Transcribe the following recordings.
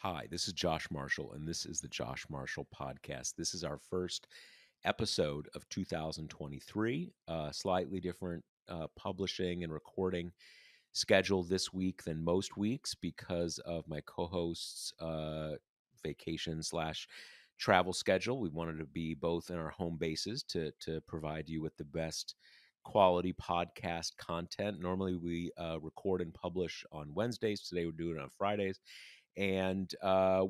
Hi, this is Josh Marshall, and this is the Josh Marshall Podcast. This is our first episode of 2023, slightly different publishing and recording schedule this week than most weeks because of my co-host's vacation slash travel schedule. We wanted to be both in our home bases to provide you with the best quality podcast content. Normally we record and publish on Wednesdays. Today we're doing it on Fridays, and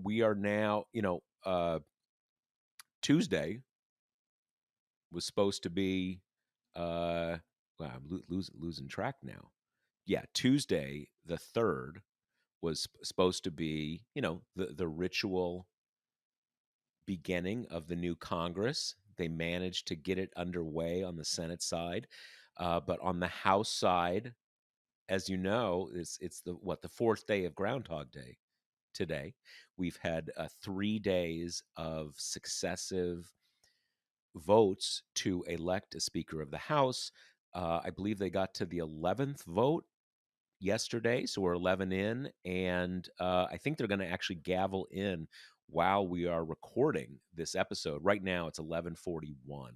we are now, Tuesday was supposed to be, well, I'm losing track now. Yeah, Tuesday the 3rd was supposed to be, the ritual beginning of the new Congress. They managed to get it underway on the Senate side, but on the House side, as you know, it's the fourth day of Groundhog Day today. We've had 3 days of successive votes to elect a Speaker of the House. I believe they got to the 11th vote yesterday, so we're 11 in, and I think they're going to actually gavel in while we are recording this episode. Right now, it's 11:41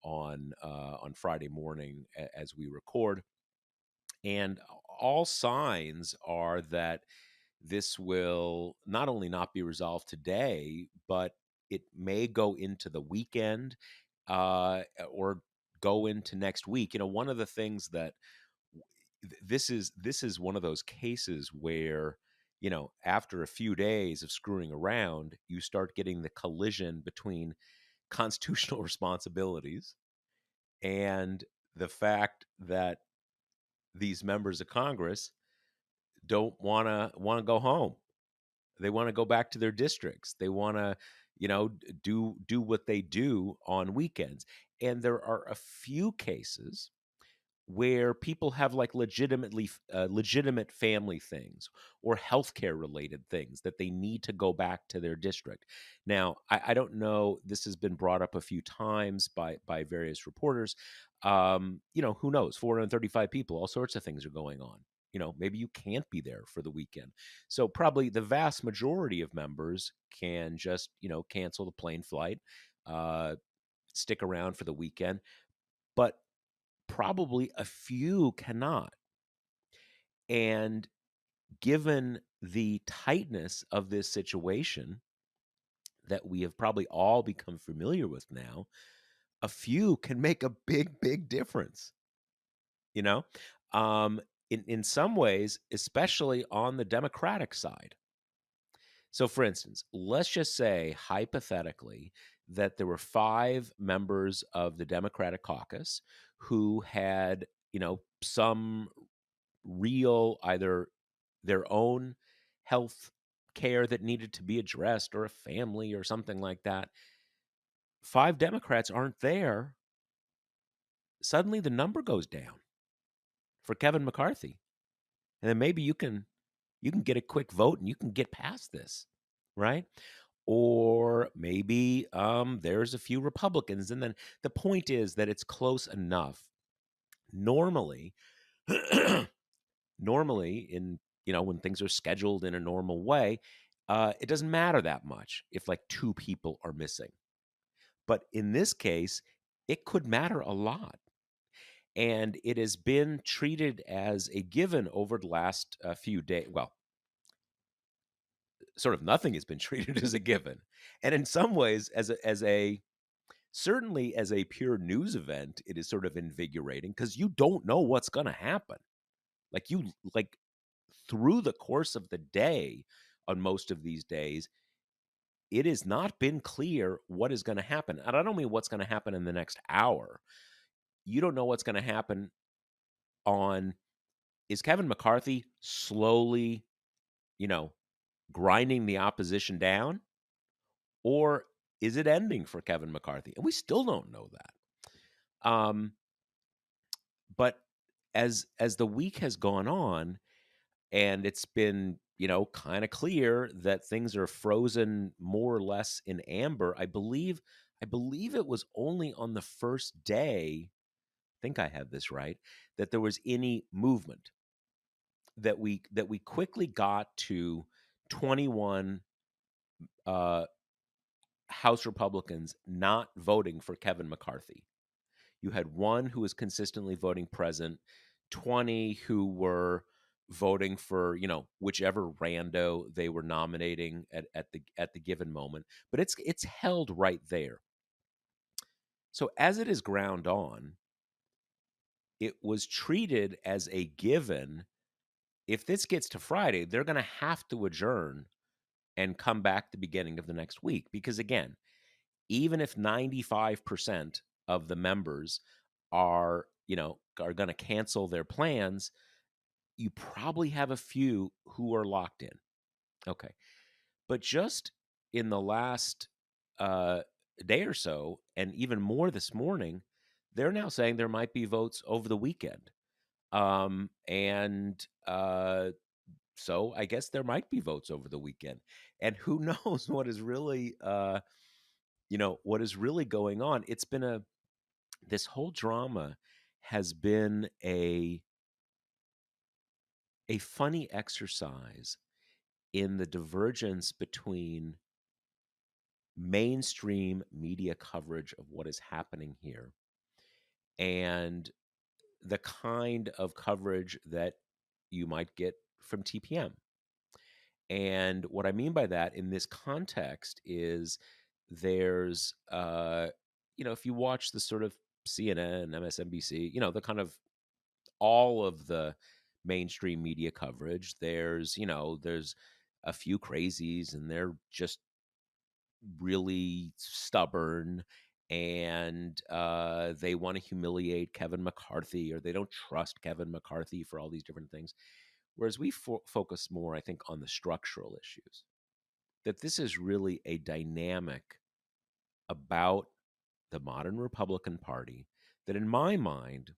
on Friday morning as we record, and all signs are that this will not only not be resolved today, but it may go into the weekend, or go into next week. One of the things that this is one of those cases where, after a few days of screwing around, you start getting the collision between constitutional responsibilities and the fact that these members of Congress don't want to go home. They want to go back to their districts. They want to, do what they do on weekends. And there are a few cases where people have like legitimate family things or healthcare related things that they need to go back to their district. Now, I don't know. This has been brought up a few times by various reporters. Who knows? 435 people, all sorts of things are going on. Maybe you can't be there for the weekend. So probably the vast majority of members can just, cancel the plane flight, uh, stick around for the weekend. But probably a few cannot. And given the tightness of this situation that we have probably all become familiar with now, a few can make a big, big difference, you know? Um, in some ways, especially on the Democratic side. So, for instance, let's just say hypothetically that there were 5 members of the Democratic caucus who had, some real, either their own health care that needed to be addressed or a family or something like that. 5 Democrats aren't there. Suddenly the number goes down for Kevin McCarthy. And then maybe you can get a quick vote and you can get past this, right? Or maybe there's a few Republicans, and then the point is that it's close enough. Normally, normally in when things are scheduled in a normal way, it doesn't matter that much if like 2 people are missing. But in this case, it could matter a lot. And it has been treated as a given over the last few days. Well, sort of nothing has been treated as a given. And in some ways, as a certainly as a pure news event, it is sort of invigorating because you don't know what's going to happen. Like through the course of the day, on most of these days, it has not been clear what is going to happen. And I don't mean what's going to happen in the next hour. You don't know what's going to happen on, is Kevin McCarthy slowly, you know, grinding the opposition down, or is it ending for Kevin McCarthy? And we still don't know that. But as the week has gone on, and it's been, kind of clear that things are frozen more or less in amber. I believe it was only on the first day, I think I have this right, that there was any movement, that we quickly got to 21 uh, House Republicans not voting for Kevin McCarthy. You had one who was consistently voting present, 20 who were voting for, whichever rando they were nominating at the given moment. But it's held right there. So as it is ground on, it was treated as a given. If this gets to Friday, they're going to have to adjourn and come back the beginning of the next week. Because again, even if 95% of the members are going to cancel their plans, you probably have a few who are locked in. Okay. But just in the last uh, day or so, and even more this morning, they're now saying there might be votes over the weekend. And so I guess there might be votes over the weekend. And who knows what is really, what is really going on. This whole drama has been a funny exercise in the divergence between mainstream media coverage of what is happening here and the kind of coverage that you might get from TPM. And what I mean by that in this context is there's, if you watch the sort of CNN, MSNBC, the kind of all of the mainstream media coverage, there's a few crazies and they're just really stubborn and they want to humiliate Kevin McCarthy or they don't trust Kevin McCarthy for all these different things. Whereas we focus more, I think, on the structural issues. That this is really a dynamic about the modern Republican Party that, in my mind,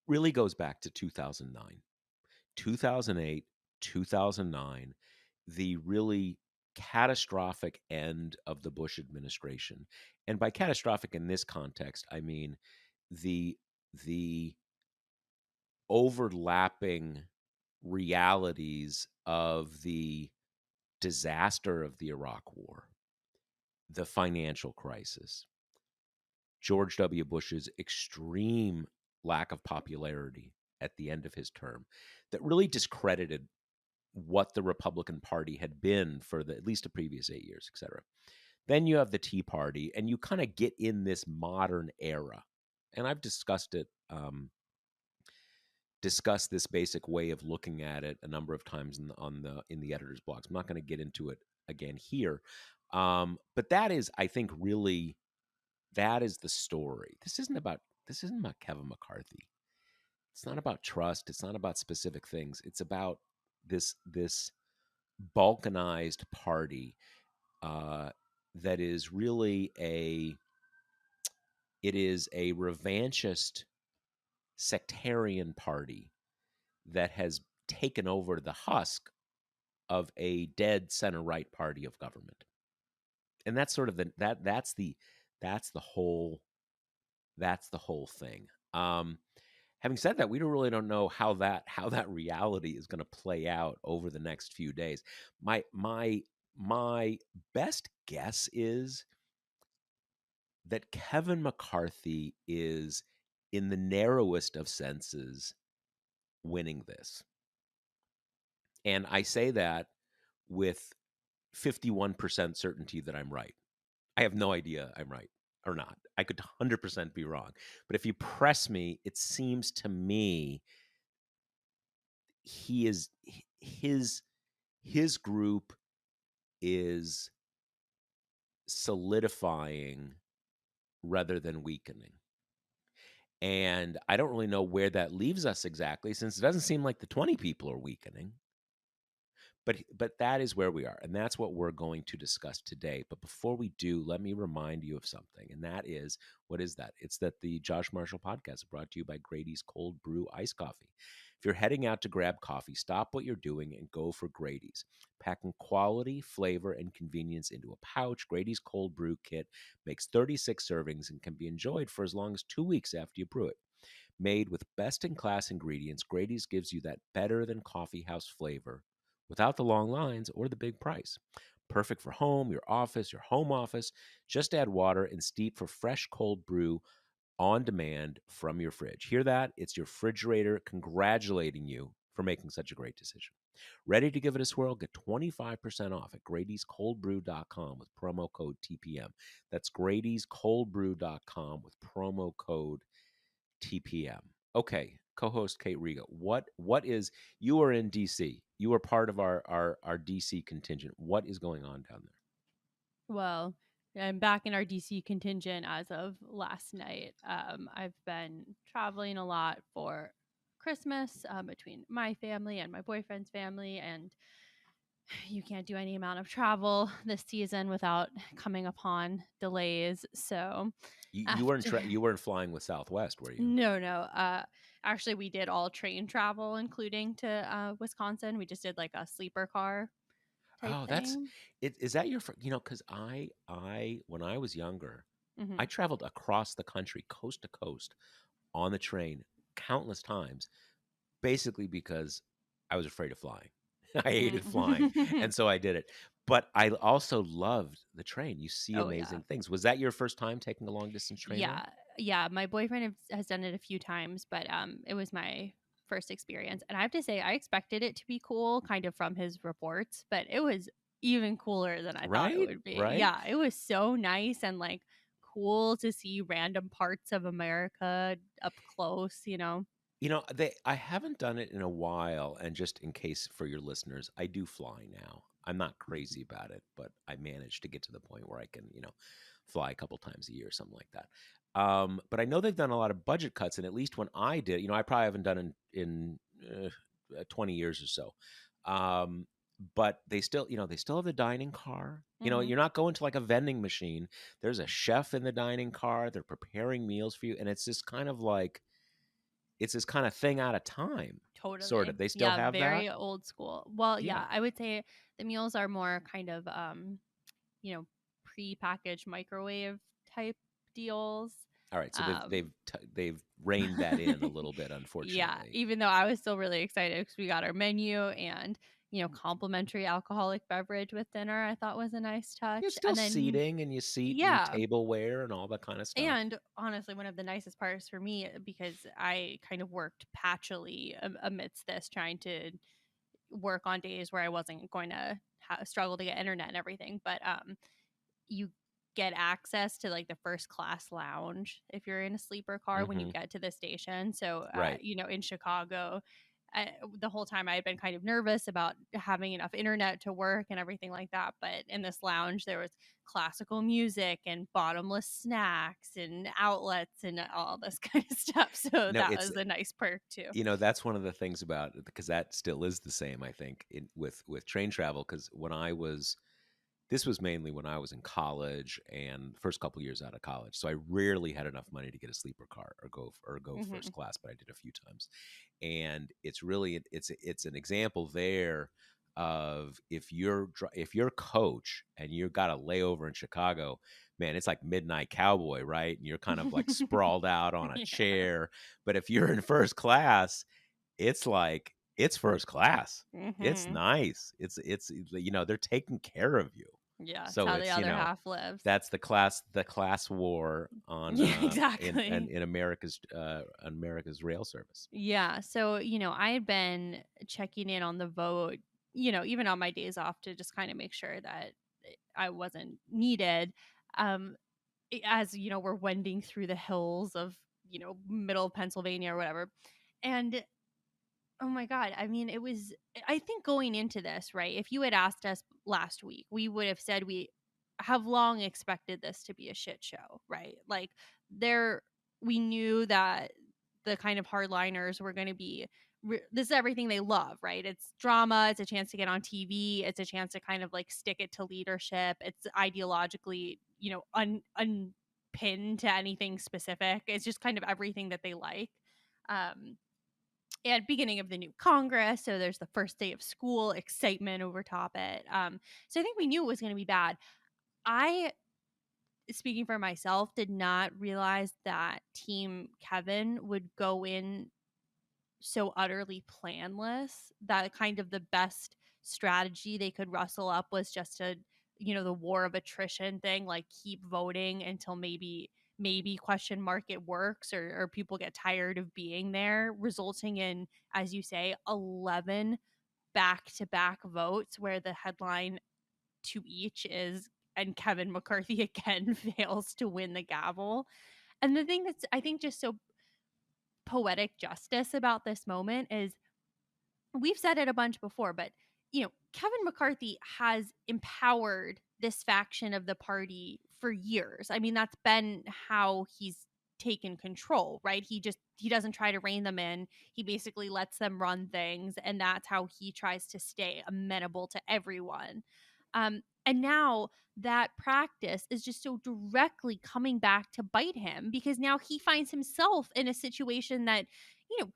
really goes back to 2009, 2008, 2009, the really catastrophic end of the Bush administration. And by catastrophic in this context, I mean the overlapping realities of the disaster of the Iraq War, the financial crisis, George W. Bush's extreme lack of popularity at the end of his term that really discredited what the Republican Party had been for at least the previous 8 years, et cetera. Then you have the Tea Party, and you kind of get in this modern era. And I've discussed this basic way of looking at it a number of times in the editor's blogs. I'm not going to get into it again here, but that is, I think, really that is the story. This isn't about Kevin McCarthy. It's not about trust. It's not about specific things. It's about this balkanized party that is really a revanchist sectarian party that has taken over the husk of a dead center right party of government. And that's sort of that's the whole thing. Having said that, we don't know how that reality is going to play out over the next few days. My best guess is that Kevin McCarthy is, in the narrowest of senses, winning this. And I say that with 51% certainty that I'm right. I have no idea I'm right or not. I could 100% be wrong. But if you press me, it seems to me he is his group is solidifying rather than weakening. And I don't really know where that leaves us exactly, since it doesn't seem like the 20 people are weakening. But that is where we are, and that's what we're going to discuss today. But before we do, let me remind you of something, and that is, what is that? It's that the Josh Marshall podcast is brought to you by Grady's Cold Brew Iced Coffee. If you're heading out to grab coffee, stop what you're doing and go for Grady's. Packing quality, flavor, and convenience into a pouch, Grady's Cold Brew Kit makes 36 servings and can be enjoyed for as long as 2 weeks after you brew it. Made with best-in-class ingredients, Grady's gives you that better-than-coffee house flavor without the long lines or the big price. Perfect for home, your office, your home office. Just add water and steep for fresh cold brew on demand from your fridge. Hear that? It's your refrigerator congratulating you for making such a great decision. Ready to give it a swirl? Get 25% off at Grady'sColdBrew.com with promo code TPM. That's Grady'sColdBrew.com with promo code TPM. Okay, co-host Kate Riga, what is you are in DC? You are part of our DC contingent. What is going on down there? Well, I'm back in our DC contingent as of last night. I've been traveling a lot for Christmas between my family and my boyfriend's family, and you can't do any amount of travel this season without coming upon delays. So after You weren't flying with Southwest, were you? no. Actually, we did all train travel, including to Wisconsin. We just did like a sleeper car type Oh, that's thing. it. Is that your? Because I when I was younger, I Hmm. traveled across the country, coast to coast, on the train countless times, basically because I was afraid of flying. I hated flying, Mm. and so I did it. But I also loved the train. You see Oh yeah. amazing things. Was that your first time taking a long distance train ride? Yeah, yeah. My boyfriend has done it a few times, but it was my first experience, and I have to say, I expected it to be cool, kind of from his reports, but it was even cooler than I thought it Right, would be. right. Yeah, it was so nice and like cool to see random parts of America up close. You know. I haven't done it in a while, and just in case for your listeners, I do fly now. I'm not crazy about it, but I managed to get to the point where I can, fly a couple times a year, something like that. But I know they've done a lot of budget cuts, and at least when I did, I probably haven't done in 20 years or so. Um, but they still have the dining car. Hmm. You're not going to like a vending machine. There's a chef in the dining car. They're preparing meals for you, and it's this kind of thing out of time, sort Totally. of. They still Yeah, have that? very old school. Well, Yeah. yeah, I would say the meals are more kind of you know, pre-packaged microwave type deals. All right, so Um they've reined that in a little bit, yeah, unfortunately. even though I was still really excited because we got our menu and, complimentary alcoholic beverage with dinner, I thought was a nice You're touch. still And then, seating, and you seat and yeah. tableware and all that kind of stuff. And honestly, one of the nicest parts for me, because I kind of worked patchily amidst this, trying to work on days where I wasn't going to struggle to get internet and everything. But you get access to like the first class lounge if you're in a sleeper car when you Mhm. get to the station. So, Right. in Chicago, the whole time I had been kind of nervous about having enough internet to work and everything like that. But in this lounge, there was classical music and bottomless snacks and outlets and all this kind of stuff. So No, that it's was a nice perk too. that's one of the things about it, because that still is the same, I think, with train travel. Because this was mainly when I was in college and the first couple years out of college. So I rarely had enough money to get a sleeper car or go Hmm. first class, but I did a few times. And it's really it's an example there of if you're coach and you got a layover in Chicago, man, it's like Midnight Cowboy, right? And you're kind of like sprawled out on a Yeah. chair. But if you're in first class, it's like it's first class. It's Hmm. nice. They're taking care of you. Yeah, it's So how the it's, other half lives. that's the class war on Yeah, in exactly. in America's rail service. Yeah. So, I had been checking in on the vote, even on my days off to just kind of make sure that I wasn't needed. Um, as, we're wending through the hills of, middle Pennsylvania or whatever. And oh my God. I mean, I think going into this, right? If you had asked us last week, we would have said we have long expected this to be a shit show, right? Like, there, we knew that the kind of hardliners were going to be, this is everything they love, right? It's drama, it's a chance to get on TV, it's a chance to kind of like stick it to leadership. It's ideologically, unpinned to anything specific. It's just kind of everything that they like. Um, and beginning of the new Congress. So there's the first day of school, excitement over top it. So I think we knew it was going to be bad. I, speaking for myself, did not realize that Team Kevin would go in so utterly planless that kind of the best strategy they could rustle up was just to the war of attrition thing, like keep voting until maybe question mark it works, or people get tired of being there, resulting in, as you say, 11 back to back votes where the headline to each is, and Kevin McCarthy again fails to win the gavel. And the thing that's, I think, just so poetic justice about this moment is, we've said it a bunch before, but Kevin McCarthy has empowered this faction of the party for years. I mean, that's been how he's taken control, right? He doesn't try to rein them in. He basically lets them run things, and that's how he tries to stay amenable to everyone. And now that practice is just so directly coming back to bite him, because now he finds himself in a situation that, you know,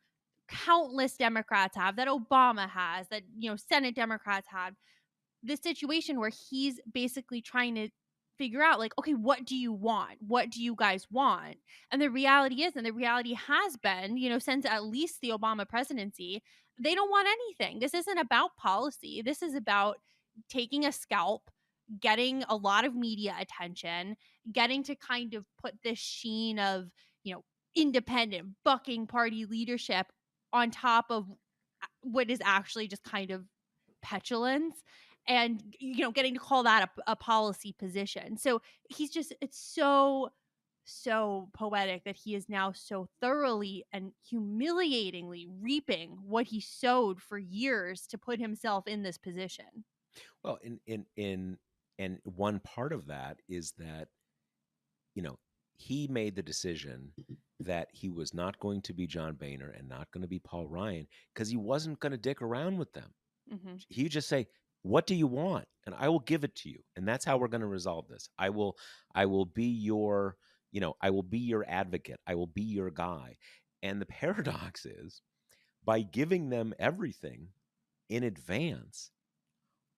countless Democrats have, that Obama has, that, Senate Democrats have, this situation where he's basically trying to figure out, like, okay, what do you want? What do you guys want? And the reality is, and the reality has been, since at least the Obama presidency, they don't want anything. This isn't about policy. This is about taking a scalp, getting a lot of media attention, getting to kind of put this sheen of, independent bucking party leadership on top of what is actually just kind of petulance, and getting to call that a policy position. So it's so poetic that he is now so thoroughly and humiliatingly reaping what he sowed for years to put himself in this position. Well, in and one part of that is that, you know, he made the decision that he was not going to be John Boehner and not going to be Paul Ryan because he wasn't going to dick around with them. Hmm. He would just say, "What do you want?" And I will give it to you. And that's how we're going to resolve this. I will be your, I will be your advocate. I will be your guy. And the paradox is, by giving them everything in advance,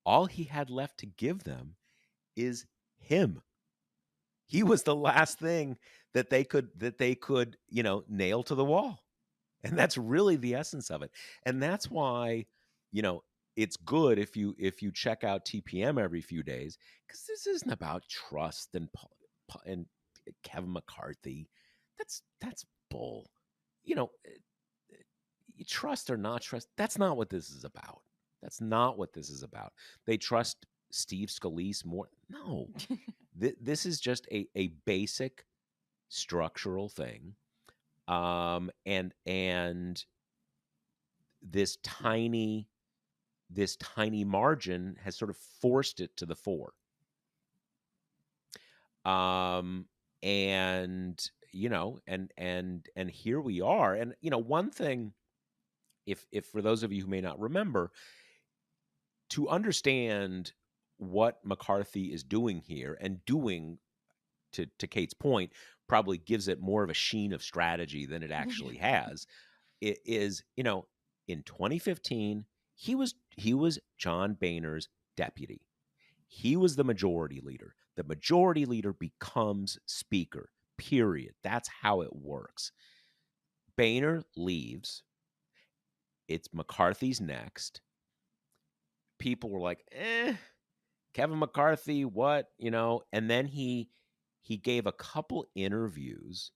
all he had left to give them is him. He was the last thing that they could, nail to the wall. And that's really the essence of it. And that's why, you know, it's good if you check out TPM every few days, cuz this isn't about trust and Kevin McCarthy. That's bull. You know, you trust or not trust, that's not what this is about. That's not what this is about. They trust Steve Scalise more. No, this is just a basic structural thing. And this tiny margin has sort of forced it to the fore. Um, and and here we are. And one thing, if for those of you who may not remember, to understand what McCarthy is doing here and doing, to Kate's point, probably gives it more of a sheen of strategy than it actually has. It is, in 2015, he was John Boehner's deputy. He was the majority leader. The majority leader becomes speaker. Period. That's how it works. Boehner leaves. It's McCarthy's next. People were like, Kevin McCarthy, what? And then he gave a couple interviews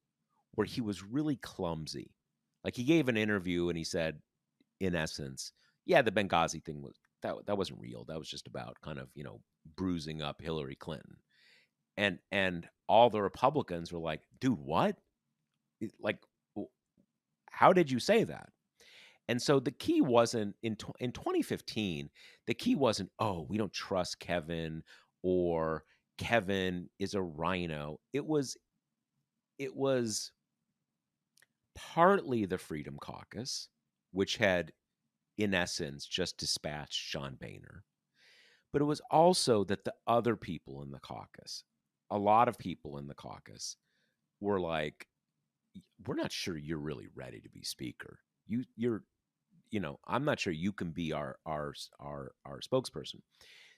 where he was really clumsy. Like, he gave an interview and he said, in essence, yeah, the Benghazi thing that wasn't real. That was just about kind of, bruising up Hillary Clinton. And all the Republicans were like, dude, what? Like, how did you say that? And so the key wasn't in 2015. The key wasn't, oh, we don't trust Kevin, or Kevin is a rhino. It was partly the Freedom Caucus, which had, in essence, just dispatched John Boehner. But it was also that the other people in the caucus, a lot of people in the caucus, were like, we're not sure you're really ready to be speaker. I'm not sure you can be our spokesperson.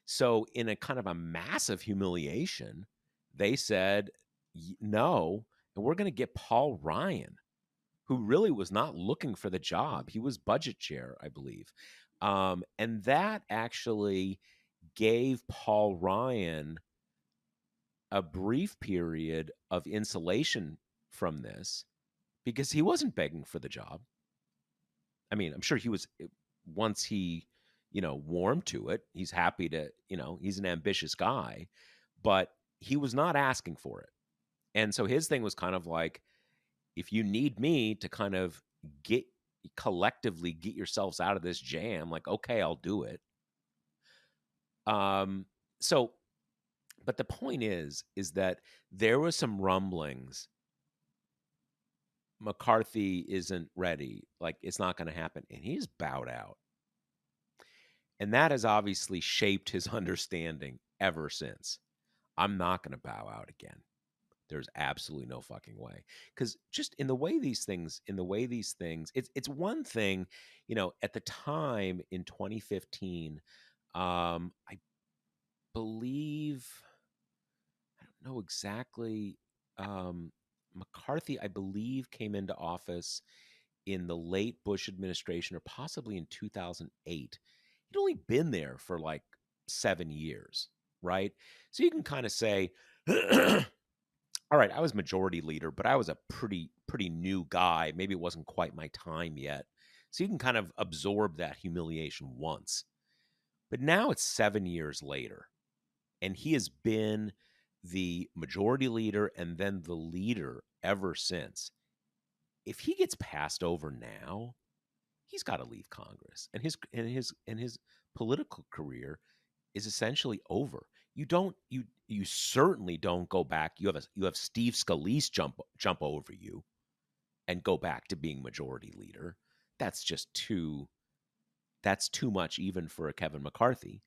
So, in a kind of a massive humiliation, they said no, and we're going to get Paul Ryan, who really was not looking for the job. He was budget chair, I believe. And that actually gave Paul Ryan a brief period of insulation from this because he wasn't begging for the job. I mean, I'm sure he was once he, warmed to it, he's happy to, he's an ambitious guy, but he was not asking for it. And so his thing was kind of like, if you need me to kind of get collectively get yourselves out of this jam, like, okay, I'll do it. Um, so, but the point is that there was some rumblings. McCarthy isn't ready. Like, it's not going to happen. And he's bowed out. And that has obviously shaped his understanding ever since. I'm not going to bow out again. There's absolutely no fucking way. Because just in the way these things, it's one thing, at the time in 2015, I believe, I don't know exactly, McCarthy, I believe, came into office in the late Bush administration or possibly in 2008. He'd only been there for like 7 years, right? So you can kind of say, all right, I was majority leader, but I was a pretty new guy. Maybe it wasn't quite my time yet. So you can kind of absorb that humiliation once. But now it's 7 years later, and he has been the majority leader and then the leader ever since. If he gets passed over now, he's got to leave Congress, and his political career is essentially over. You certainly don't go back. You have Steve Scalise jump over you and go back to being majority leader. That's just too much even for a Kevin McCarthy.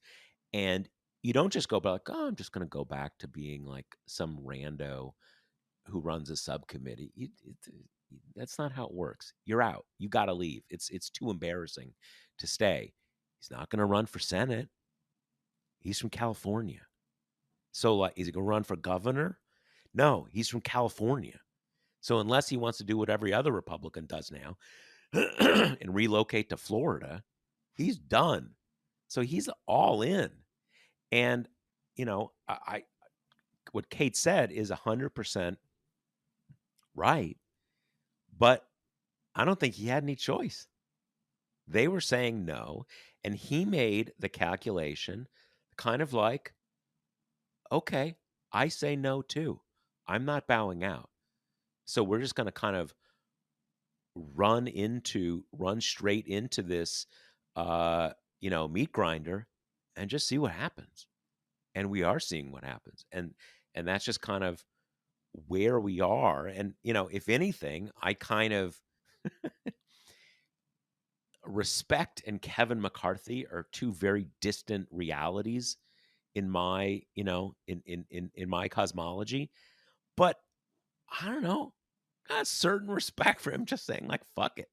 And you don't just go back, oh, I'm just going to go back to being like some rando who runs a subcommittee. That's not how it works. You're out. You got to leave. It's too embarrassing to stay. He's not going to run for Senate. He's from California. So, like, is he going to run for governor? No, he's from California. So, unless he wants to do what every other Republican does now and relocate to Florida, he's done. So, he's all in. And, I what Kate said is 100% right. But I don't think he had any choice. They were saying no. And he made the calculation kind of like, okay, I say no too. I'm not bowing out. So we're just going to kind of run straight into this, meat grinder and just see what happens. And we are seeing what happens. And that's just kind of where we are. And, if anything, I kind of respect and Kevin McCarthy are two very distant realities in my, in my cosmology. But I don't know. Got a certain respect for him just saying, like, fuck it.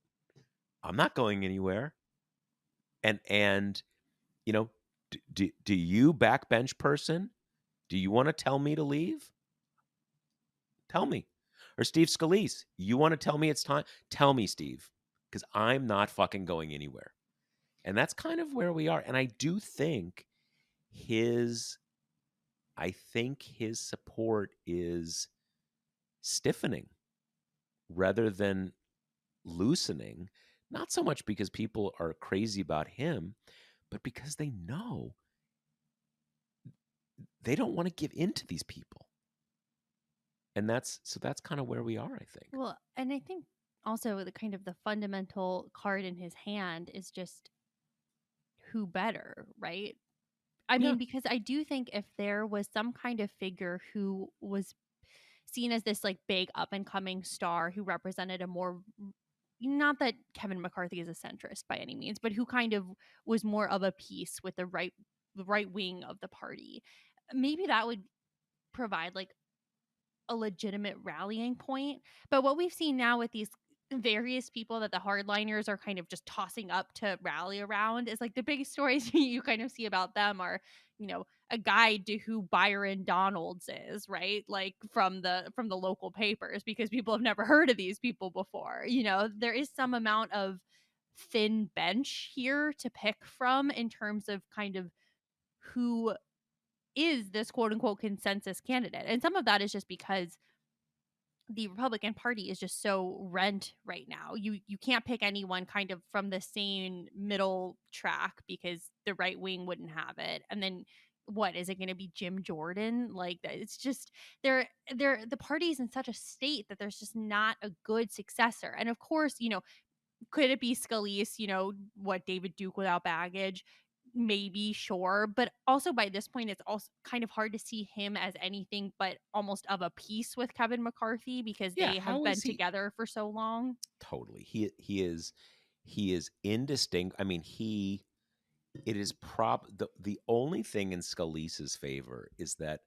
I'm not going anywhere. And do you, backbench person, do you want to tell me to leave? Tell me. Or Steve Scalise, you want to tell me it's time? Tell me, Steve, because I'm not fucking going anywhere. And that's kind of where we are. And his I think his support is stiffening rather than loosening, not so much because people are crazy about him, but because they know they don't want to give in to these people. And that's kind of where we are, I think. Well, and I think also the kind of the fundamental card in his hand is just who better, right? I Yeah. mean, because I do think if there was some kind of figure who was seen as this like big up and coming star who represented a more, not that Kevin McCarthy is a centrist by any means, but who kind of was more of a piece with the right wing of the party, maybe that would provide like a legitimate rallying point. But what we've seen now with these various people that the hardliners are kind of just tossing up to rally around is like the biggest stories you kind of see about them are, a guide to who Byron Donalds is, right? Like from the local papers because people have never heard of these people before. There is some amount of thin bench here to pick from in terms of kind of who is this quote unquote consensus candidate. And some of that is just because the Republican Party is just so rent right now. You can't pick anyone kind of from the same middle track because the right wing wouldn't have it. And then what is it going to be, Jim Jordan? Like it's just they're the party's in such a state that there's just not a good successor. And of course, could it be Scalise, what, David Duke without baggage? Maybe, sure. But also by this point, it's also kind of hard to see him as anything but almost of a piece with Kevin McCarthy because Yeah, they have how is been he? together for so long. Totally. He is indistinct. I mean, it is the only thing in Scalise's favor is that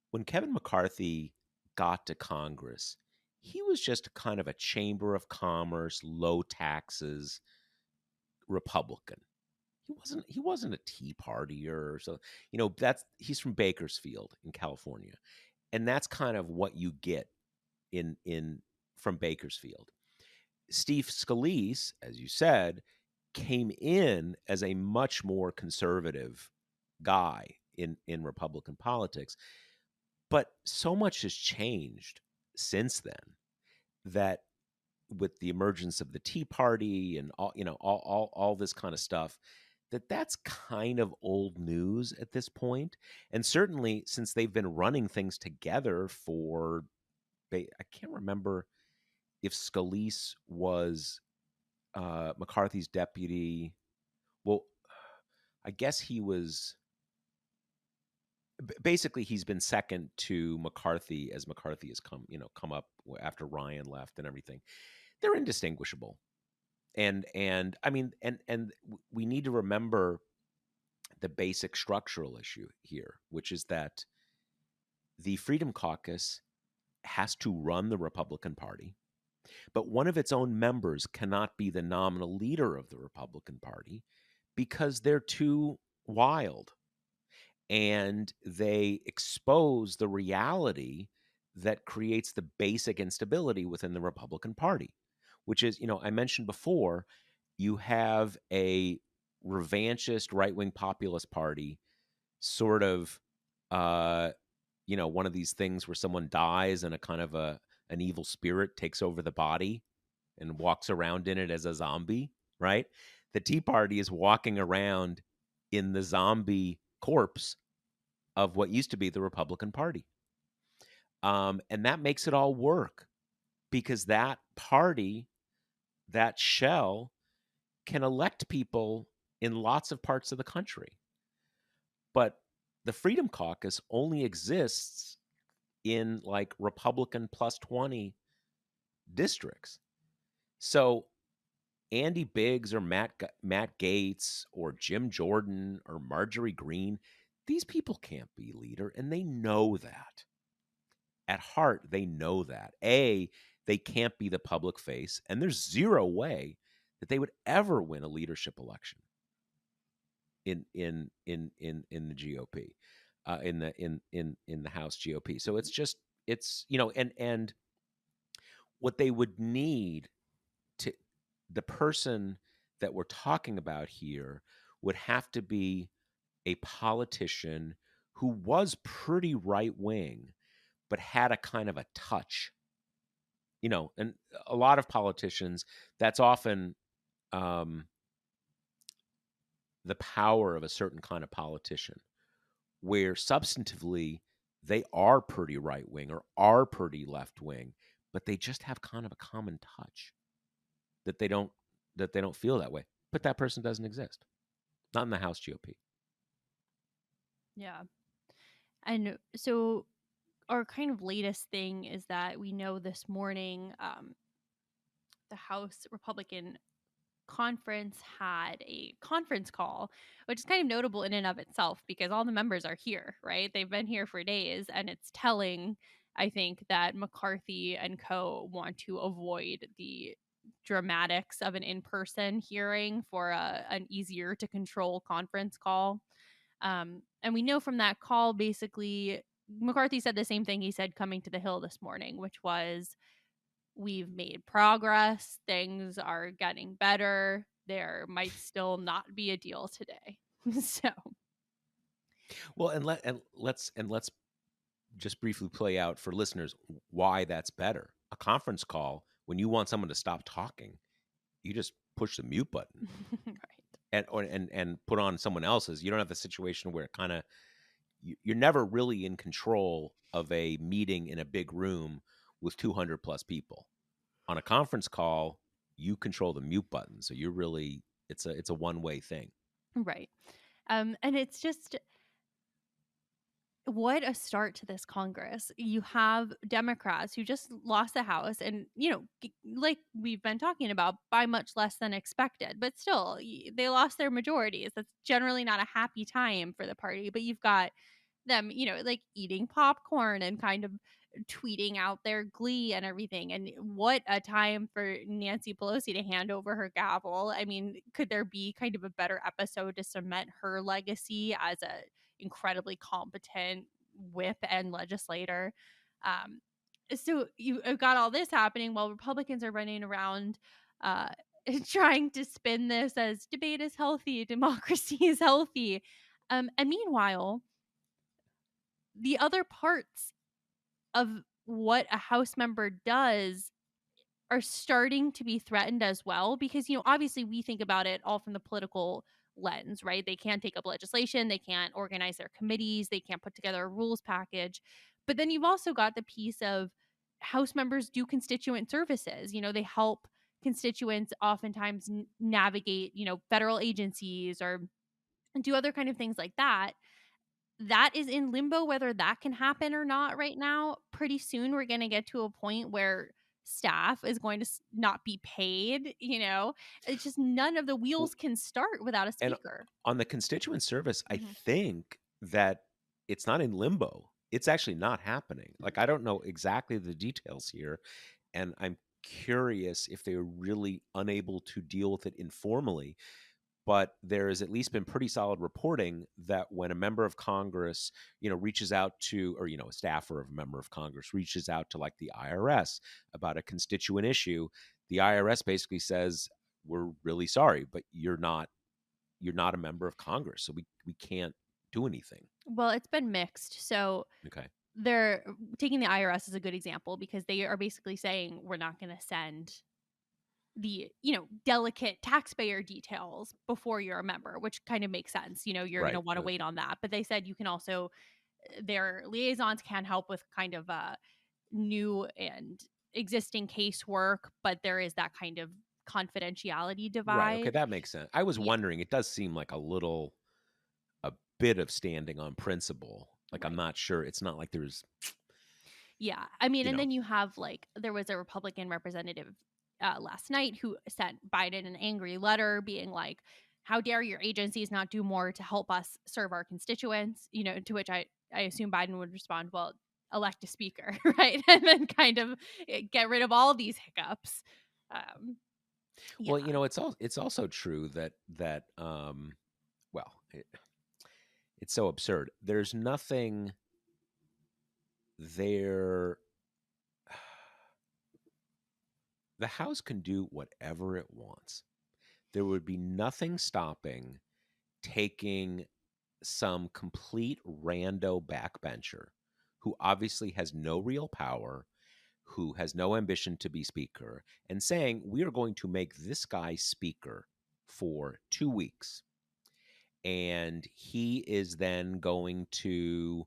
when Kevin McCarthy got to Congress, he was just kind of a chamber of commerce, low taxes Republican. He wasn't a Tea Party or so. That's he's from Bakersfield in California. And that's kind of what you get in from Bakersfield. Steve Scalise, as you said, came in as a much more conservative guy in Republican politics. But so much has changed since then that with the emergence of the Tea Party and all this kind of stuff, that's kind of old news at this point. And certainly since they've been running things together for I can't remember if Scalise was McCarthy's deputy. Well, I guess he was basically he's been second to McCarthy as McCarthy has come up after Ryan left and everything. They're indistinguishable. And I mean we need to remember the basic structural issue here, which is that the Freedom Caucus has to run the Republican Party, but one of its own members cannot be the nominal leader of the Republican Party because they're too wild and they expose the reality that creates the basic instability within the Republican Party, which is, I mentioned before, you have a revanchist right wing populist party, sort of, uh, one of these things where someone dies and a kind of an evil spirit takes over the body and walks around in it as a zombie, right? The Tea Party is walking around in the zombie corpse of what used to be the Republican Party. And that makes it all work because that party, that shell, can elect people in lots of parts of the country. But the Freedom Caucus only exists in like Republican plus 20 districts. So Andy Biggs or Matt Gaetz or Jim Jordan or Marjorie Greene, these people can't be leader, and they know that. At heart, they know that. They can't be the public face, and there's zero way that they would ever win a leadership election in the GOP, in the House GOP. So it's and what they would need to the person that we're talking about here would have to be a politician who was pretty right wing, but had a kind of a touch, and a lot of politicians, that's often um, the power of a certain kind of politician, where substantively they are pretty right wing or are pretty left wing, but they just have kind of a common touch that they don't feel that way. But that person doesn't exist, not in the House GOP. Yeah. And so our kind of latest thing is that we know this morning the House Republican conference had a conference call, which is kind of notable in and of itself because all the members are here, right? They've been here for days, and it's telling, I think, that McCarthy and co want to avoid the dramatics of an in-person hearing for an easier to control conference call. And we know from that call, basically, McCarthy said the same thing he said coming to the Hill this morning, which was, we've made progress. Things are getting better. There might still not be a deal today. So Well, and let's just briefly play out for listeners why that's better. A conference call, when you want someone to stop talking, you just push the mute button Right. and put on someone else's. You don't have the situation where it kind of you're never really in control of a meeting in a big room with 200 plus people. On a conference call, you control the mute button, so you're really it's a one-way thing. Right. And it's just what a start to this Congress. You have Democrats who just lost the House and, like we've been talking about, by much less than expected, but still, they lost their majorities. That's generally not a happy time for the party, but you've got them, like eating popcorn and kind of tweeting out their glee and everything. And what a time for Nancy Pelosi to hand over her gavel. I mean, could there be kind of a better episode to cement her legacy as a incredibly competent whip and legislator? Um, so you've got all this happening while Republicans are running around uh, trying to spin this as debate is healthy, democracy is healthy. And meanwhile, the other parts of what a House member does are starting to be threatened as well because, obviously we think about it all from the political lens, right? They can't take up legislation, they can't organize their committees, they can't put together a rules package. But then you've also got the piece of House members do constituent services. They help constituents oftentimes navigate, federal agencies or do other kind of things like that. That is in limbo whether that can happen or not right now. Pretty soon we're going to get to a point where staff is going to not be paid. It's just none of the Well, wheels can start without a and speaker. on the constituent service, I Mhm. think that it's not in limbo. It's actually not happening. Like I don't know exactly the details here, and I'm curious if they're really unable to deal with it informally. But there has at least been pretty solid reporting that when a member of Congress, reaches out to, or a staffer of a member of Congress reaches out to like the IRS about a constituent issue, the IRS basically says, "We're really sorry, but you're not a member of Congress, so we can't do anything." Well, it's been mixed. So Okay. they're taking the IRS as a good example because they are basically saying we're not going to send the delicate taxpayer details before you're a member, which kind of makes sense. You're going to Right. want to wait on that, but they said you can also their liaisons can help with kind of new and existing casework, but there is that kind of confidentiality Right. Okay, divide. that makes sense. I was Yeah, wondering, it does seem like a bit of standing on principle. Like I'm right. not sure. It's not like there's, Yeah. I mean, you and know, then you have like there was a Republican representative last night who sent Biden an angry letter being like, how dare your agencies not do more to help us serve our constituents? To which I assume Biden would respond, well, elect a speaker, right? And then kind of get rid of all these hiccups. Um, well, yeah. it's also true well, it's so absurd. There's nothing there. The House can do whatever it wants. There would be nothing stopping taking some complete rando backbencher who obviously has no real power, who has no ambition to be speaker, and saying, "We are going to make this guy speaker for 2 weeks." And he is then going to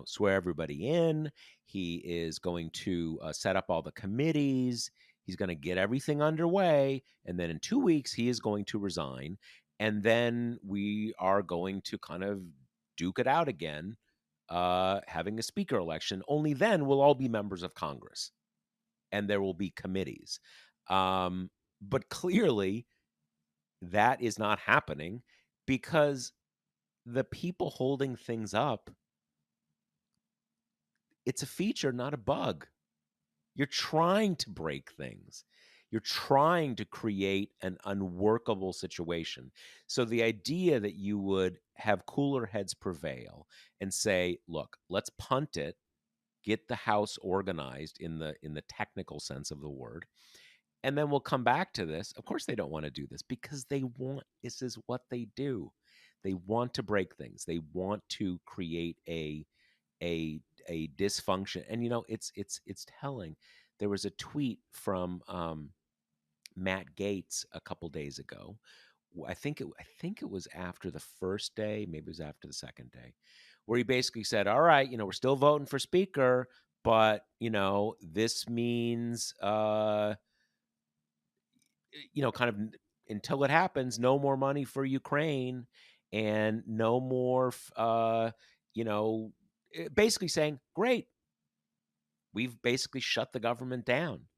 swear everybody in. He is going to set up all the committees. He's going to get everything underway, and then in 2 weeks he is going to resign, and then we are going to kind of duke it out again, having a speaker election. Only then we'll all be members of Congress and there will be committees. But clearly that is not happening because the people holding things up, it's a feature, not a bug. You're trying to break things. You're trying to create an unworkable situation. So the idea that you would have cooler heads prevail and say, "Look, let's punt it, get the house organized in the technical sense of the word, and then we'll come back to this." Of course they don't want to do this because this is what they do. They want to break things. They want to create a a dysfunction. And it's telling. There was a tweet from Matt Gaetz a couple days ago. I think it was after the first day, maybe it was after the second day, where he basically said, "All right, we're still voting for speaker, but this means kind of until it happens, no more money for Ukraine and no more you know basically saying, "Great, we've basically shut the government down."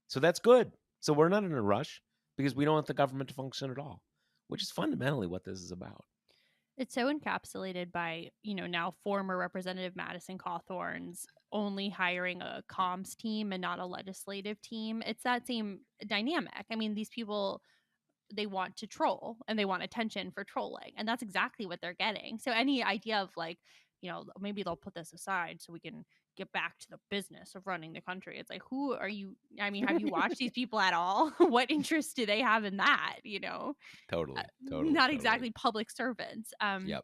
So that's good. So we're not in a rush because we don't want the government to function at all, which is fundamentally what this is about. It's so encapsulated by, now former Representative Madison Cawthorn's only hiring a comms team and not a legislative team. It's that same dynamic. I mean, these people, they want to troll and they want attention for trolling. And that's exactly what they're getting. So any idea of like, maybe they'll put this aside so we can get back to the business of running the country. It's like, who are you? I mean, have you watched these people at all? What interest do they have in that? Totally, totally, Not totally. exactly public servants. Yep.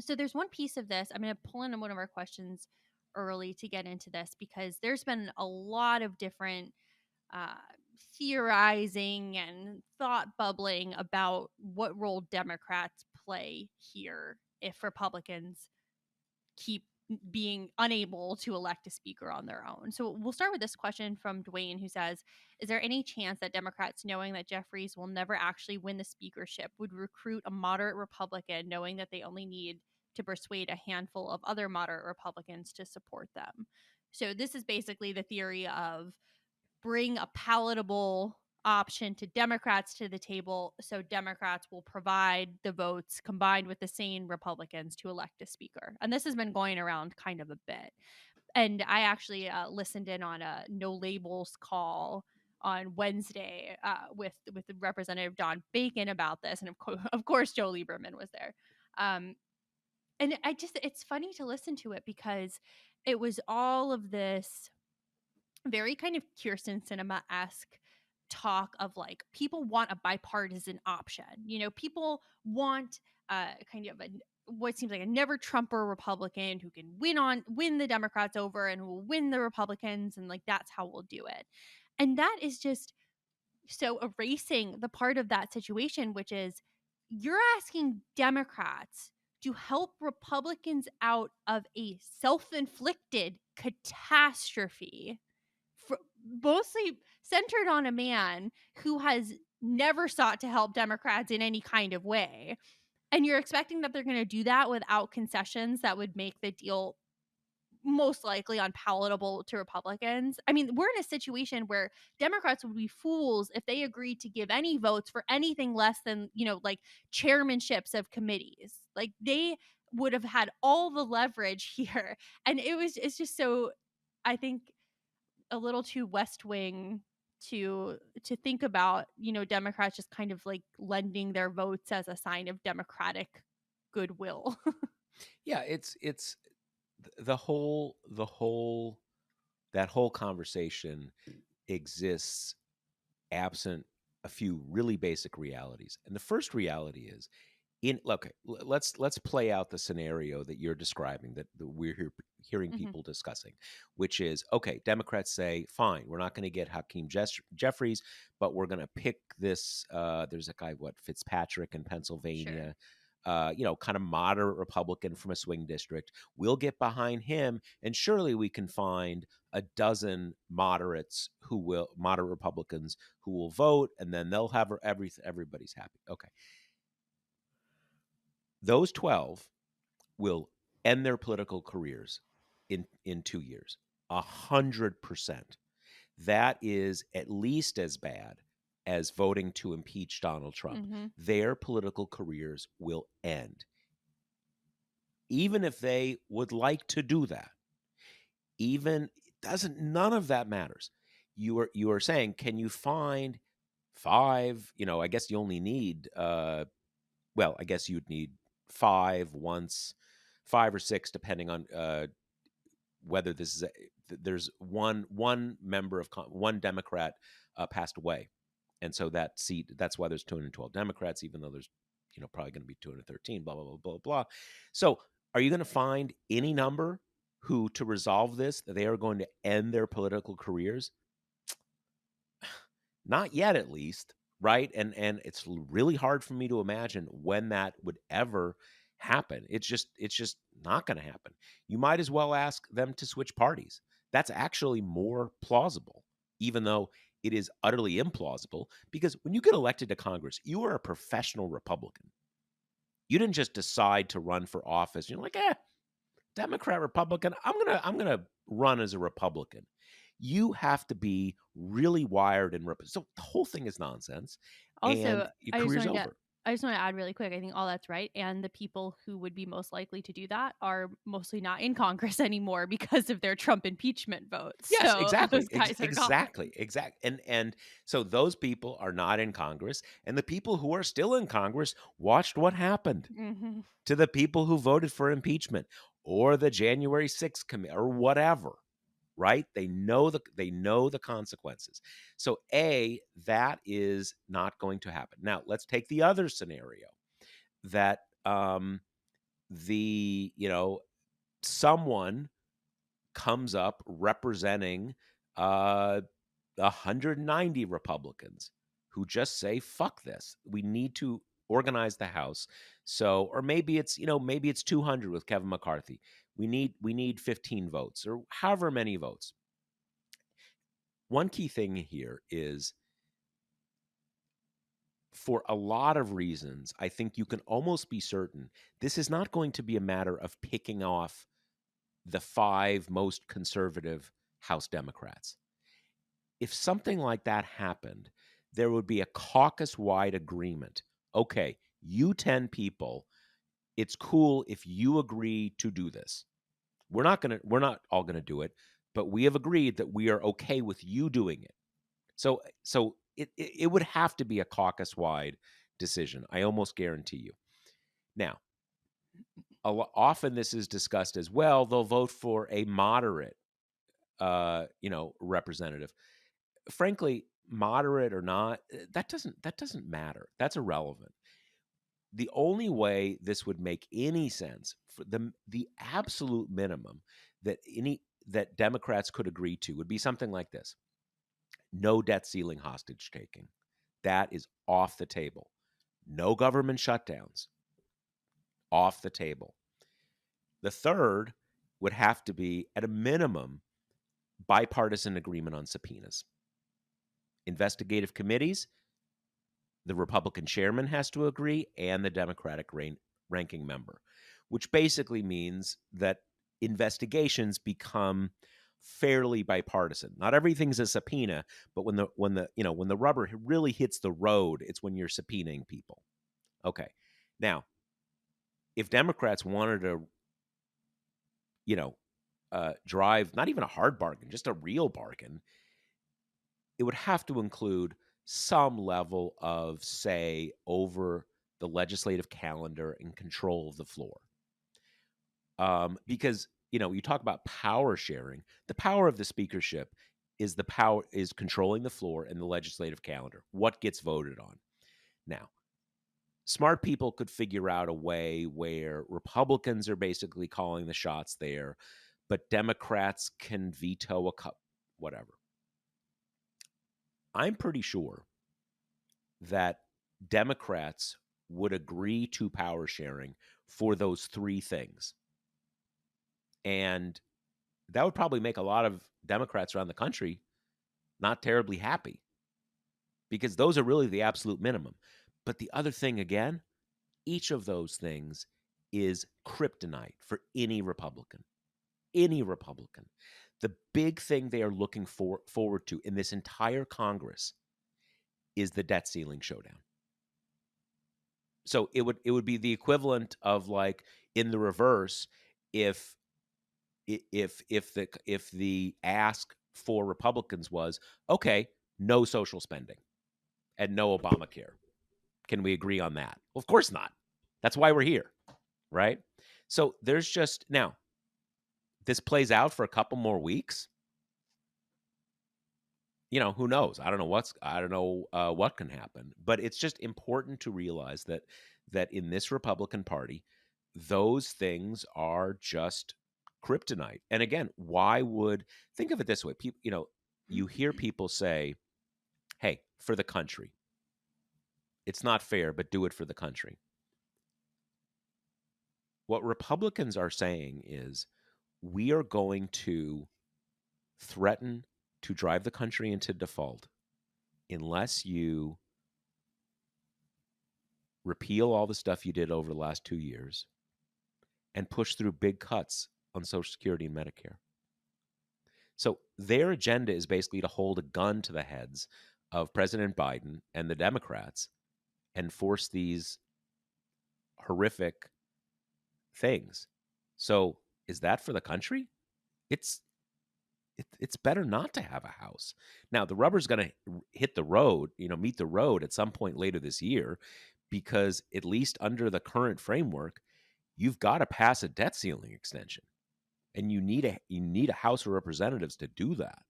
So there's one piece of this. I'm going to pull in one of our questions early to get into this because there's been a lot of different uh, theorizing and thought bubbling about what role Democrats play here if Republicans keep being unable to elect a speaker on their own. So we'll start with this question from Dwayne, who says, is there any chance that Democrats, knowing that Jeffries will never actually win the speakership, would recruit a moderate Republican, knowing that they only need to persuade a handful of other moderate Republicans to support them? So this is basically the theory of bring a palatable option to Democrats to the table so Democrats will provide the votes combined with the sane Republicans to elect a speaker. And this has been going around kind of a bit. And I actually listened in on a No Labels call on Wednesday with Representative Don Bacon about this, and of course Joe Lieberman was there. And it's funny to listen to it because it was all of this very kind of Kirsten Cinema esque talk of like people want a bipartisan option. People want kind of what seems like a never Trumper Republican who can win the Democrats over and who will win the Republicans, and like that's how we'll do it. And that is just so erasing the part of that situation, which is you're asking Democrats to help Republicans out of a self-inflicted catastrophe, mostly centered on a man who has never sought to help Democrats in any kind of way. And you're expecting that they're going to do that without concessions that would make the deal most likely unpalatable to Republicans. I mean, we're in a situation where Democrats would be fools if they agreed to give any votes for anything less than, like chairmanships of committees. Like they would have had all the leverage here. And it's just so, I think, a little too West Wing to think about, Democrats just kind of like lending their votes as a sign of democratic goodwill. Yeah, it's the whole that whole conversation exists absent a few really basic realities. And the first reality is okay, let's play out the scenario that you're describing that we're hearing Mhm. people discussing, which is okay, Democrats say, fine, we're not going to get Hakeem Jeffries, but we're going to pick this there's a guy, Fitzpatrick in Sure. Pennsylvania, kind of moderate Republican from a swing district. We'll get behind him, and surely we can find a dozen moderate Republicans who will vote, and then they'll have everybody's happy. Okay, those 12 will end their political careers in 2 years. 100%. That is at least as bad as voting to impeach Donald Trump. Mhm. Their political careers will end, even if they would like to do that. Even doesn't none of that matters. You are saying, can you find five? I guess you only need I guess you'd need five or six, depending on whether this is there's one member of one Democrat passed away, and so that's why there's 212 Democrats, even though there's probably going to be 213, blah, blah, blah, blah, blah. So are you going to find any number who, to resolve this, they are going to end their political careers? Not yet, at least, right? And it's really hard for me to imagine when that would ever happen. It's just not going to happen. You might as well ask them to switch parties. That's actually more plausible, even though it is utterly implausible, because when you get elected to Congress, you are a professional Republican. You didn't just decide to run for office. You're like, Democrat, Republican. I'm gonna run as a Republican. You have to be really wired and so the whole thing is nonsense, and Also, your career's over. I just wanna add really quick, I think all that's right, and the people who would be most likely to do that are mostly not in Congress anymore because of their Trump impeachment votes, Yes, so exactly, those guys are gone. exactly, and so those people are not in Congress, and the people who are still in Congress watched what happened Mhm. to the people who voted for impeachment or the January 6th committee or whatever. Right? They know the consequences. So that is not going to happen. Now, let's take the other scenario that the someone comes up representing uh 190 Republicans who just say fuck this. We need to organize the House. So or maybe it's 200 with Kevin McCarthy. We need 15 votes or however many votes. One key thing here is, for a lot of reasons, I think you can almost be certain this is not going to be a matter of picking off the five most conservative House Democrats. If something like that happened, there would be a caucus wide agreement. Okay, you 10 people, it's cool if you agree to do this. We're not all going to do it, but we have agreed that we are okay with you doing it. So it would have to be a caucus wide decision. I almost guarantee you. Now, often this is discussed as well. They'll vote for a moderate, representative. Frankly, moderate or not, that doesn't matter. That's irrelevant. The only way this would make any sense, for the absolute minimum that Democrats could agree to, would be something like this: no debt ceiling hostage taking. That is off the table. No government shutdowns, off the table. The third would have to be, at a minimum, bipartisan agreement on subpoenas. Investigative committees, the Republican chairman has to agree, and the Democratic ranking member, which basically means that investigations become fairly bipartisan. Not everything's a subpoena, but when the rubber really hits the road, it's when you're subpoenaing people. Okay. Now, if Democrats wanted to, drive not even a hard bargain, just a real bargain, it would have to include some level of say over the legislative calendar and control of the floor. Because you talk about power sharing. The power of the speakership is controlling the floor and the legislative calendar. What gets voted on? Now, smart people could figure out a way where Republicans are basically calling the shots there, but Democrats can veto a cup, whatever. I'm pretty sure that Democrats would agree to power sharing for those three things. And that would probably make a lot of Democrats around the country not terribly happy, because those are really the absolute minimum. But the other thing, again, each of those things is kryptonite for any Republican. Any Republican. The big thing they are looking forward to in this entire Congress is the debt ceiling showdown. So it would be the equivalent of, like, in the reverse, if the ask for Republicans was, okay, no social spending and no Obamacare. Can we agree on that? Well, of course not. That's why we're here, right? So there's just now, this plays out for a couple more weeks. who knows? I don't know what can happen. But it's just important to realize that in this Republican Party, those things are just kryptonite. And again, why would think of it this way? People, you hear people say, "Hey, for the country, it's not fair, but do it for the country." What Republicans are saying is, we are going to threaten to drive the country into default unless you repeal all the stuff you did over the last 2 years and push through big cuts on Social Security and Medicare. So their agenda is basically to hold a gun to the heads of President Biden and the Democrats and force these horrific things. So is that for the country? It's it's better not to have a house. Now the rubber's going to hit the road, meet the road at some point later this year, because at least under the current framework, you've got to pass a debt ceiling extension, and you need a House of Representatives to do that.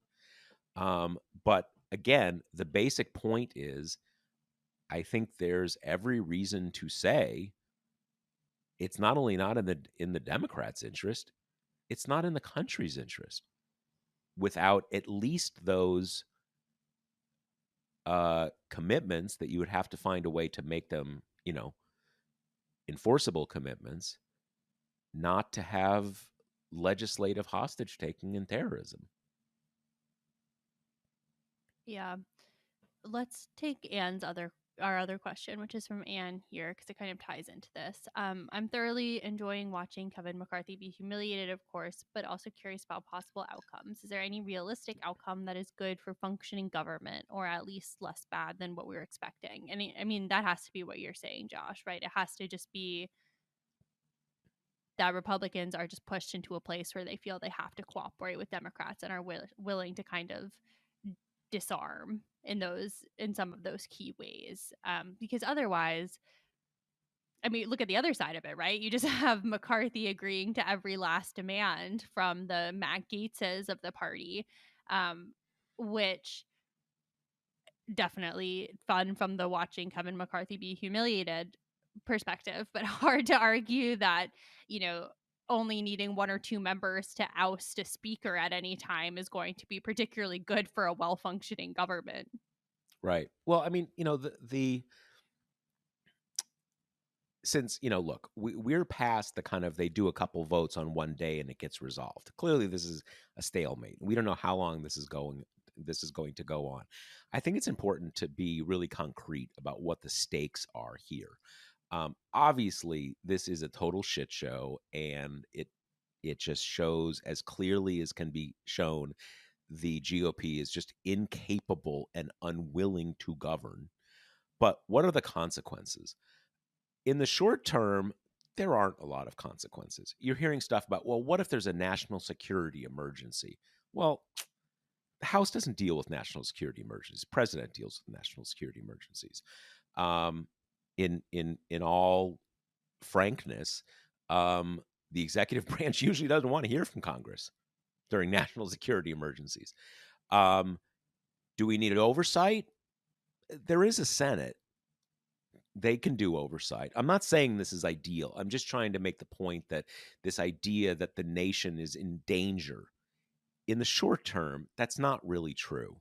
But again, the basic point is, I think there's every reason to say it's not only not in the Democrats' interest, it's not in the country's interest without at least those commitments that you would have to find a way to make them, enforceable commitments, not to have legislative hostage taking and terrorism. Yeah. Let's take our other question, which is from Anne here, because it kind of ties into this. I'm thoroughly enjoying watching Kevin McCarthy be humiliated, of course, but also curious about possible outcomes. Is there any realistic outcome that is good for functioning government, or at least less bad than what we were expecting? And I mean, that has to be what you're saying, Josh, right? It has to just be that Republicans are just pushed into a place where they feel they have to cooperate with Democrats and are willing to kind of disarm in some of those key ways, because otherwise, I mean, look at the other side of it, right? You just have McCarthy agreeing to every last demand from the Matt Gaetzes of the party, um, which definitely fun from the watching Kevin McCarthy be humiliated perspective, but hard to argue that, you know, only needing one or two members to oust a speaker at any time is going to be particularly good for a well functioning government. Right. Well, I mean, the since, look, we're past the kind of they do a couple votes on one day and it gets resolved. Clearly, this is a stalemate. We don't know how long this is going to go on. I think it's important to be really concrete about what the stakes are here. Obviously, this is a total shit show, and it just shows as clearly as can be shown the GOP is just incapable and unwilling to govern. But what are the consequences? In the short term, there aren't a lot of consequences. You're hearing stuff about, well, what if there's a national security emergency? Well, the House doesn't deal with national security emergencies. The president deals with national security emergencies. Um, in all frankness, the executive branch usually doesn't want to hear from Congress during national security emergencies. Um, do we need an oversight? There is a Senate. They can do oversight. I'm not saying this is ideal. I'm just trying to make the point that this idea that the nation is in danger in the short term, that's not really true.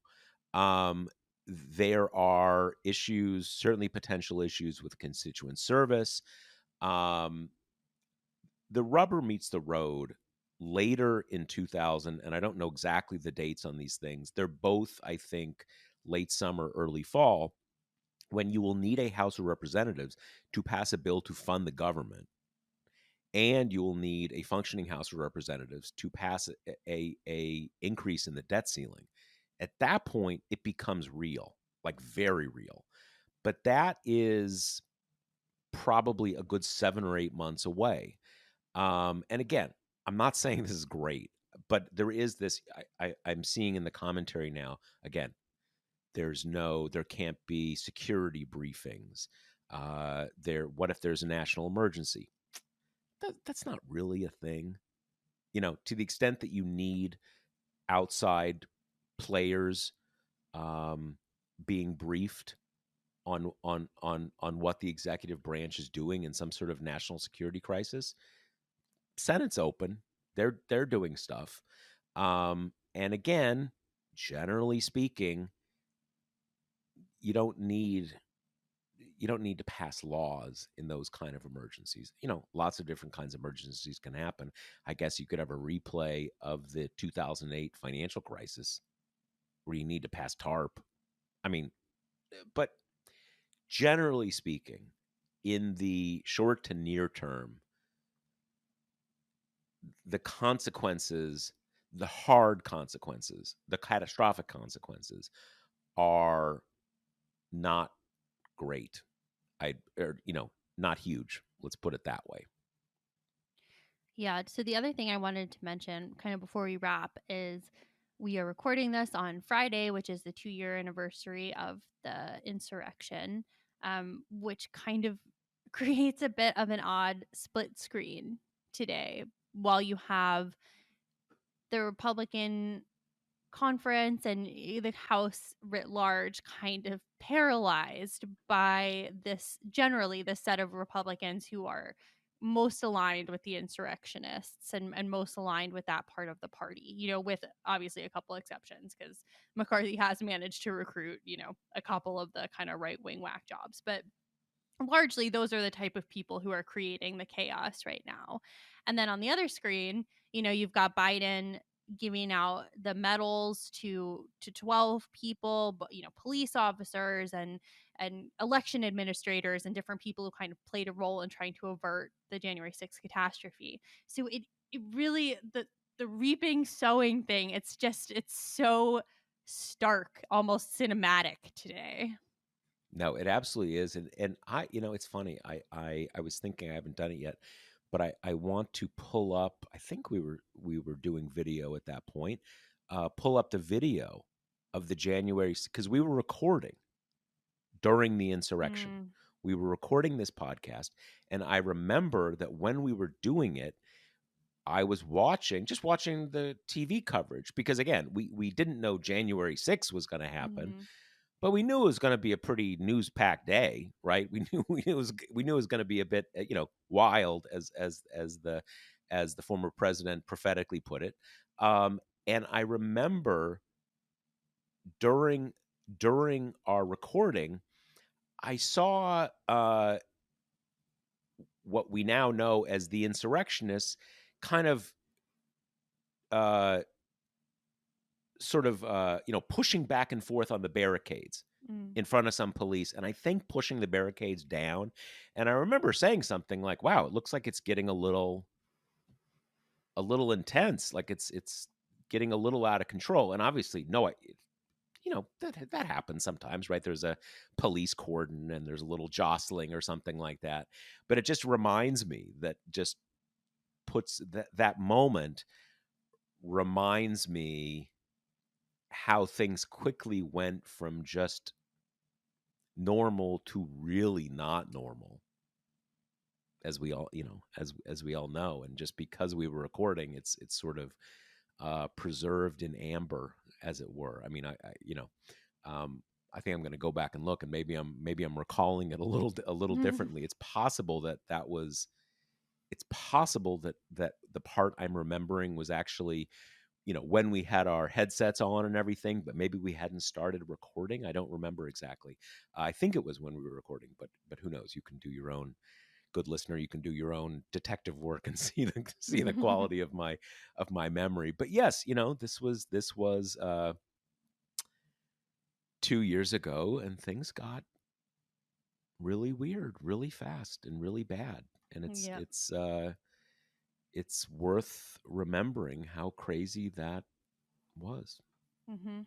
Um, there are issues, certainly potential issues with constituent service. Um, the rubber meets the road later in 2000, and I don't know exactly the dates on these things. They're both, I think, late summer, early fall, when you will need a House of Representatives to pass a bill to fund the government, and you will need a functioning House of Representatives to pass a increase in the debt ceiling. At that point, it becomes real, like very real. But that is probably a good 7 or 8 months away. And again, I'm not saying this is great, but there is this. I'm seeing in the commentary now. Again, there can't be security briefings. What if there's a national emergency? That's not really a thing. To the extent that you need outside players, um, being briefed on what the executive branch is doing in some sort of national security crisis. Senate's open. They're doing stuff. And again, generally speaking, you don't need you don't need to pass laws in those kind of emergencies. Lots of different kinds of emergencies can happen. I guess you could have a replay of the 2008 financial crisis where you need to pass TARP. I mean, but generally speaking, in the short to near term, the consequences, the hard consequences, the catastrophic consequences are not great. Not huge. Let's put it that way. Yeah. So the other thing I wanted to mention, kind of before we wrap, is we are recording this on Friday, which is the 2-year anniversary of the insurrection, which kind of creates a bit of an odd split screen today. While you have the Republican conference and the House writ large kind of paralyzed by this, generally the set of Republicans who are most aligned with the insurrectionists and most aligned with that part of the party, with obviously a couple exceptions because McCarthy has managed to recruit, a couple of the kind of right wing whack jobs. But largely those are the type of people who are creating the chaos right now. And then on the other screen, you've got Biden giving out the medals to 12 people, but police officers and election administrators and different people who kind of played a role in trying to avert the January 6th catastrophe. So it really, the reaping sowing thing, it's so stark, almost cinematic today. No, it absolutely is. And it's funny. I was thinking, I haven't done it yet, but I want to pull up. I think we were doing video at that point. Pull up the video of the January, because we were recording during the insurrection. Mm, We were recording this podcast, and I remember that when we were doing it, I was just watching the TV coverage, because again, we didn't know January 6th was going to happen, mhm. but we knew it was going to be a pretty news packed day, right? We knew it was going to be a bit, wild, as the former president prophetically put it. And I remember during during our recording, I saw what we now know as the insurrectionists kind of, uh, sort of, pushing back and forth on the barricades Mm. in front of some police, and I think pushing the barricades down. And I remember saying something like, "Wow, it looks like it's getting a little intense, like it's getting a little out of control." And obviously, no, that happens sometimes, right? There's a police cordon and there's a little jostling or something like that. But it just reminds me, that just puts that moment reminds me how things quickly went from just normal to really not normal, as we all, as we all know. And just because we were recording, it's sort of, preserved in amber, as it were. I mean, um, I think I'm going to go back and look, and maybe I'm recalling it a little differently. It's possible that the part I'm remembering was actually, when we had our headsets on and everything, but maybe we hadn't started recording. I don't remember exactly. I think it was when we were recording, but who knows? You can do your own, good listener. You can do your own detective work and see the quality of my memory. But yes, this was 2 years ago, and things got really weird, really fast, and really bad. And Yep. it's worth remembering how crazy that was. Mhm.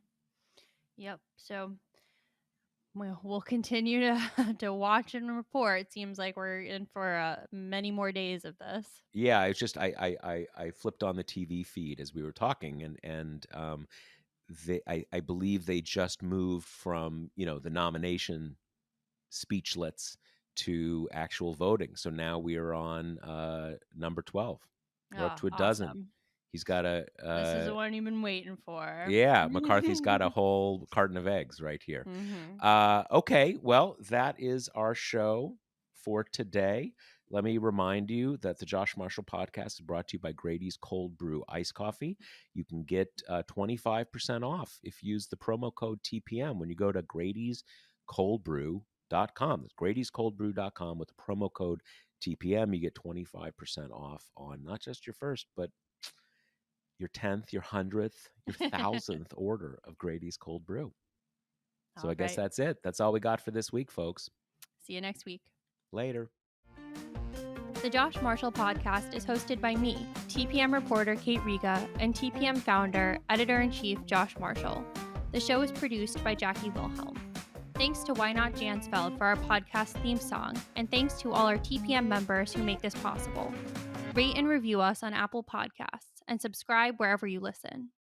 Yep. So we'll continue to to watch and report. Seems like we're in for many more days of this. Yeah, it's just I flipped on the TV feed as we were talking, and I believe they just moved from, the nomination speechlets to actual voting. So now we are on, number 12. We're up Oh, to a dozen. awesome. He's got This is the one you've been waiting for. yeah, McCarthy's got a whole carton of eggs right here. Mhm. Okay, well, that is our show for today. Let me remind you that the Josh Marshall podcast is brought to you by Grady's Cold Brew Ice Coffee. You can get 25% off if you use the promo code TPM when you go to Grady'sColdBrew.com. That's Grady'sColdBrew.com with the promo code TPM. You get 25% off on not just your first, but your 10th, your 100th, your 1000th order of Grady's Cold Brew. So I All guess right. that's it. That's all we got for this week, folks. See you next week. Later. The Josh Marshall podcast is hosted by me, TPM reporter Kate Riga, and TPM founder, editor-in-chief Josh Marshall. The show is produced by Jackie Wilhelm. Thanks to Why Not Jansfeld for our podcast theme song, and thanks to all our TPM members who make this possible. Rate and review us on Apple Podcasts, and subscribe wherever you listen.